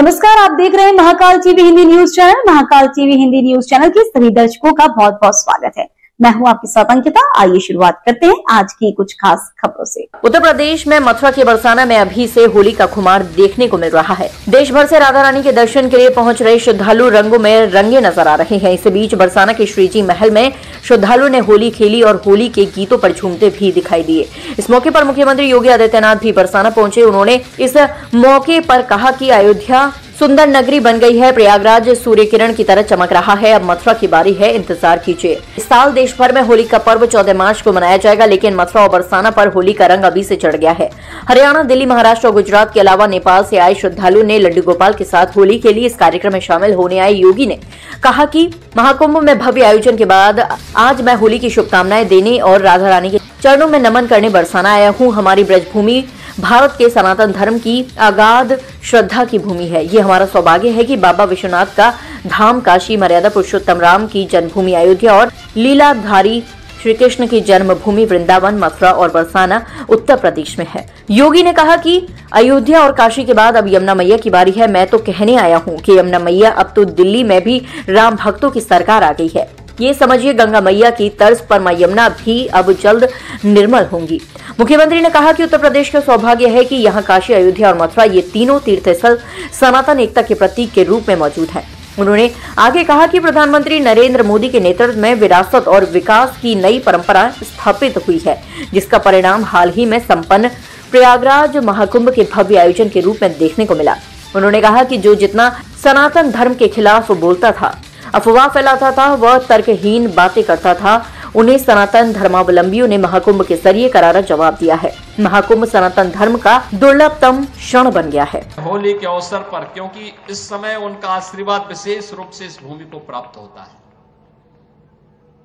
नमस्कार, आप देख रहे हैं Mahakal TV Hindi news channel. Mahakal TV Hindi news channel के सभी दर्शकों का बहुत बहुत स्वागत है। मैं हूं आपके साथ अंकिता। आइए शुरुआत करते हैं आज की कुछ खास खबरों से। उत्तर प्रदेश में मथुरा के बरसाना में अभी से होली का खुमार देखने को मिल रहा है। देश भर से राधा रानी के दर्शन के लिए पहुंच रहे श्रद्धालु रंगों में रंगे नजर आ रहे हैं। इस बीच बरसाना के श्रीजी महल में श्रद्धालु ने होली खेली और होली के गीतों पर झूमते भी दिखाई दिए। इस मौके पर मुख्यमंत्री योगी आदित्यनाथ भी बरसाना पहुंचे। उन्होंने इस मौके पर कहा कि अयोध्या सुंदर नगरी बन गई है, प्रयागराज सूर्य किरण की तरह चमक रहा है, अब मथुरा की बारी है, इंतजार कीजिए। इस साल देश भर में होली का पर्व 14 मार्च को मनाया जाएगा, लेकिन मथुरा और बरसाना पर होली का रंग अभी से चढ़ गया है। हरियाणा, दिल्ली, महाराष्ट्र और गुजरात के अलावा नेपाल से आए श्रद्धालु ने लड्डू गोपाल के साथ होली के लिए इस कार्यक्रम में शामिल होने आए योगी ने कहा कि महाकुंभ में भव्य आयोजन के बाद आज मैं होली की शुभकामनाएं देने और राधा रानी के चरणों में नमन करने बरसाना आया हूँ। हमारी ब्रजभूमि भारत के सनातन धर्म की अगाध श्रद्धा की भूमि है। ये हमारा सौभाग्य है कि बाबा विश्वनाथ का धाम काशी, मर्यादा पुरुषोत्तम राम की जन्मभूमि अयोध्या और लीलाधारी श्री कृष्ण की जन्मभूमि वृंदावन, मथुरा और बरसाना उत्तर प्रदेश में है। योगी ने कहा कि अयोध्या और काशी के बाद अब यमुना मैया की बारी है। मैं तो कहने आया हूँ कि यमुना मैया अब तो दिल्ली में भी राम भक्तों की सरकार आ गई है। ये समझिए गंगा मैया की तर्ज पर मां यमुना भी अब जल्द निर्मल होंगी। मुख्यमंत्री ने कहा कि उत्तर प्रदेश का सौभाग्य है कि यहाँ काशी, अयोध्या और मथुरा ये तीनों तीर्थस्थल सनातन एकता के प्रतीक के रूप में मौजूद हैं। उन्होंने आगे कहा कि प्रधानमंत्री नरेंद्र मोदी के नेतृत्व में विरासत और विकास की नई परंपरा स्थापित हुई है, जिसका परिणाम हाल ही में संपन्न प्रयागराज महाकुंभ के भव्य आयोजन के रूप में देखने को मिला। उन्होंने कहा कि जो जितना सनातन धर्म के खिलाफ बोलता था, अफवाह फैलाता था, वह तर्कहीन बातें करता था, उन्हें सनातन धर्मावलंबियों ने महाकुंभ के जरिए करारा जवाब दिया है। महाकुंभ सनातन धर्म का दुर्लभतम क्षण बन गया है। होली के अवसर पर, क्योंकि इस समय उनका आशीर्वाद विशेष रूप से इस भूमि को प्राप्त होता है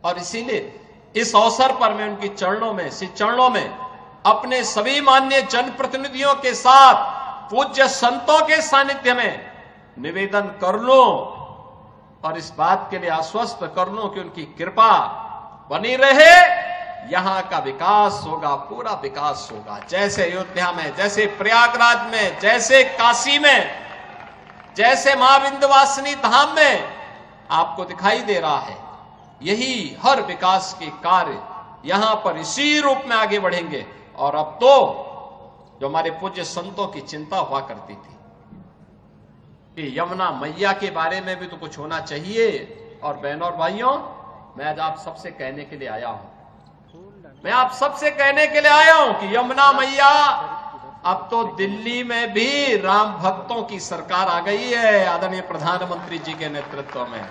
और इसीलिए इस अवसर पर मैं उनकी चरणों में अपने सभी माननीय जनप्रतिनिधियों के साथ पूज्य संतों के सानिध्य में निवेदन कर लूं और इस बात के लिए आश्वस्त कर लूं कि उनकी कृपा बनी रहे। यहां का विकास होगा, पूरा विकास होगा। जैसे अयोध्या में, जैसे प्रयागराज में, जैसे काशी में, जैसे मां विंध्यवासिनी धाम में आपको दिखाई दे रहा है, यही हर विकास के कार्य यहां पर इसी रूप में आगे बढ़ेंगे। और अब तो जो हमारे पूज्य संतों की चिंता हुआ करती थी कि यमुना मैया के बारे में भी तो कुछ होना चाहिए। और बहनों और भाइयों, मैं आज आप सबसे कहने के लिए आया हूं कि यमुना मैया अब तो दिल्ली में भी राम भक्तों की सरकार आ गई है आदरणीय प्रधानमंत्री जी के नेतृत्व में।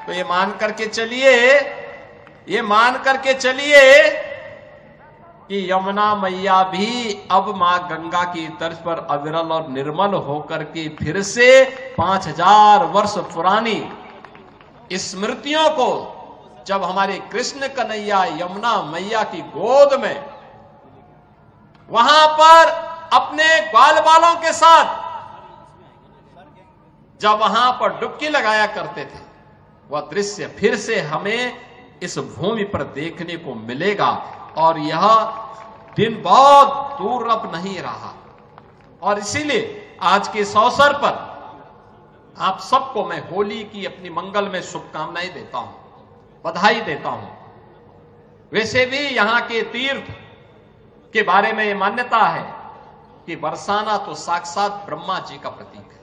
तो ये मान करके चलिए कि यमुना मैया भी अब मां गंगा की तर्ज पर अविरल और निर्मल होकर के फिर से 5000 वर्ष पुरानी स्मृतियों को, जब हमारे कृष्ण कन्हैया यमुना मैया की गोद में वहां पर अपने ग्वाल बालों के साथ जब वहां पर डुबकी लगाया करते थे, वह दृश्य फिर से हमें इस भूमि पर देखने को मिलेगा। और यह दिन बहुत दूर अब नहीं रहा। और इसीलिए आज के इस अवसर पर आप सबको मैं होली की अपनी मंगल में शुभकामनाएं देता हूं, बधाई देता हूं। वैसे भी यहां के तीर्थ के बारे में यह मान्यता है कि बरसाना तो साक्षात ब्रह्मा जी का प्रतीक है,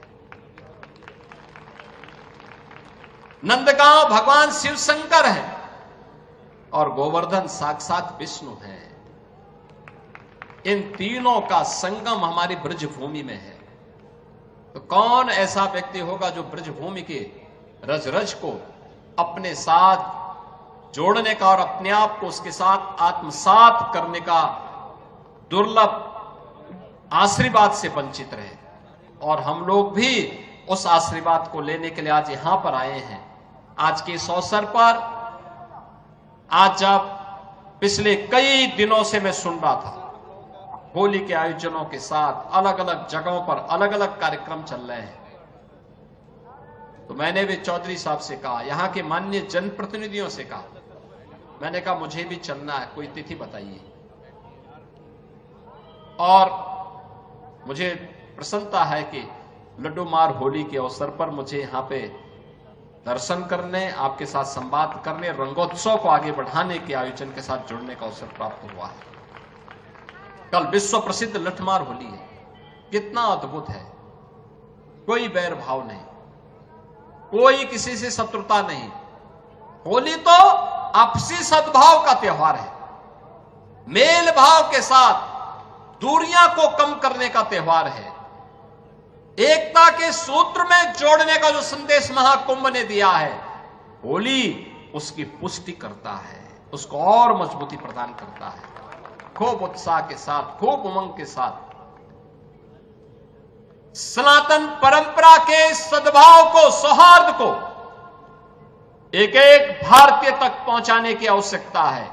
नंदगांव भगवान शिव शंकर है और गोवर्धन साक्षात विष्णु है। इन तीनों का संगम हमारी ब्रजभूमि में है। तो कौन ऐसा व्यक्ति होगा जो ब्रजभूमि के रज रज को अपने साथ जोड़ने का और अपने आप को उसके साथ आत्मसात करने का दुर्लभ आशीर्वाद से वंचित रहे। और हम लोग भी उस आशीर्वाद को लेने के लिए आज यहां पर आए हैं। आज के इस अवसर पर, आज जब पिछले कई दिनों से मैं सुन रहा था होली के आयोजनों के साथ अलग अलग जगहों पर अलग अलग कार्यक्रम चल रहे हैं, तो मैंने भी चौधरी साहब से कहा, यहां के माननीय जनप्रतिनिधियों से कहा, मैंने कहा मुझे भी चलना है, कोई तिथि बताइए। और मुझे प्रसन्नता है कि लड्डू मार होली के अवसर पर मुझे यहाँ पे दर्शन करने, आपके साथ संवाद करने, रंगोत्सव को आगे बढ़ाने के आयोजन के साथ जुड़ने का अवसर प्राप्त हुआ है। कल विश्व प्रसिद्ध लठमार होली है, कितना अद्भुत है। कोई बैर भाव नहीं, कोई किसी से शत्रुता नहीं। होली तो आपसी सद्भाव का त्योहार है, मेल भाव के साथ दूरियां को कम करने का त्योहार है, एकता के सूत्र में जोड़ने का जो संदेश महाकुंभ ने दिया है, होली उसकी पुष्टि करता है, उसको और मजबूती प्रदान करता है। खूब उत्साह के साथ, खूब उमंग के साथ सनातन परंपरा के सद्भाव को, सौहार्द को एक एक भारतीय तक पहुंचाने की आवश्यकता है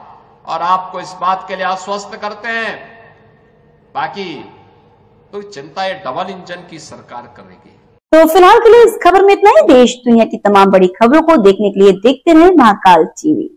और आपको इस बात के लिए आश्वस्त करते हैं। बाकी तो चिंता ये डबल इंजन की सरकार करेगी। तो फिलहाल के लिए इस खबर में इतना ही। देश दुनिया की तमाम बड़ी खबरों को देखने के लिए देखते रहें महाकाल टीवी।